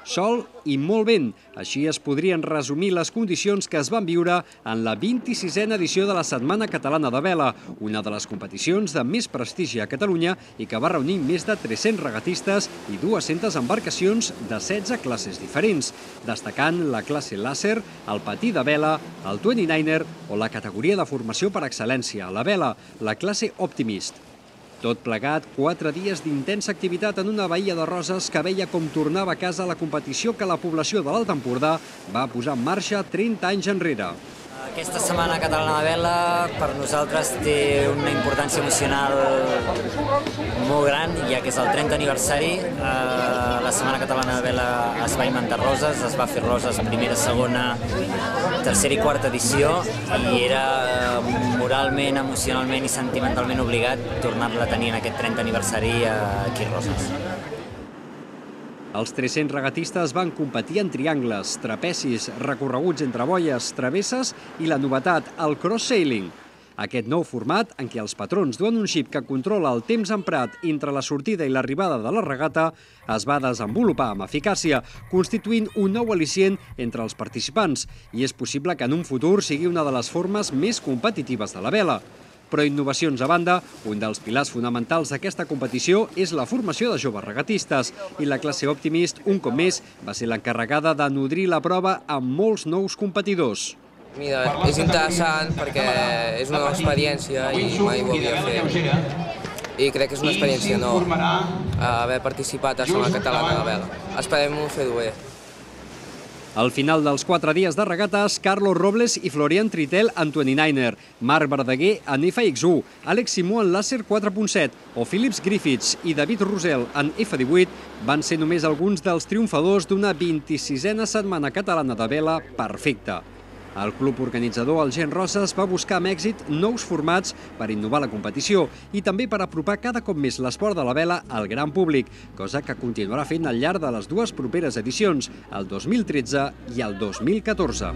Sol i molt vent. Així es podrien resumir les condicions que es van viure en la 26a edició de la Setmana Catalana de Vela, una de les competicions de més prestigi a Catalunya i que va reunir més de 300 regatistes i 200 embarcacions de 16 classes diferents, destacant la classe làser, el patí de vela, el 29er o la categoria de formació per excel·lència a la vela, la classe Optimist. Tot plegat, 4 dies d'intensa activitat en una bahia de Roses que veia com tornava a casa la competició que la població de l'Alt Empordà va posar en marxa 30 anys enrere. Aquesta Setmana Catalana de Vela per nosaltres té una importància emocional molt gran, ja que és el 30 aniversari. La Setmana Catalana de Vela es va inventar Roses, es va fer Roses primera, segona, tercera i quarta edició i era moralment, emocionalment i sentimentalment obligat tornar-la a tenir en aquest 30 aniversari aquí a Roses. Els 300 regatistes van competir en triangles, trapecis, recorreguts entre boies, travesses i la novetat, el cross-sailing. Aquest nou format, en què els patrons duen un xip que controla el temps emprat entre la sortida i l'arribada de la regata, es va desenvolupar amb eficàcia, constituint un nou al·licient entre els participants, i és possible que en un futur sigui una de les formes més competitives de la vela. Però innovacions a banda, un dels pilars fonamentals d'aquesta competició és la formació de joves regatistes i la classe Optimist, un cop més, va ser l'encarregada de nodrir la prova amb molts nous competidors. Mira, és interessant perquè és una nova experiència i mai ho havia fet. I crec que és una experiència nova haver participat a la Setmana Catalana de Vela. Esperem fer-ho bé. Al final dels 4 dies de regates, Carlos Robles i Florian Tritel en 29er, Marc Verdaguer en FX1, Àlex Simó en Làser 4.7 o Philips Griffiths i David Rosell en F18 van ser només alguns dels triomfadors d'una 26a Setmana Catalana de Vela perfecta. El club organitzador, el Gent Roses, va buscar amb èxit nous formats per innovar la competició i també per apropar cada cop més l'esport de la vela al gran públic, cosa que continuarà fent al llarg de les dues properes edicions, el 2013 i el 2014.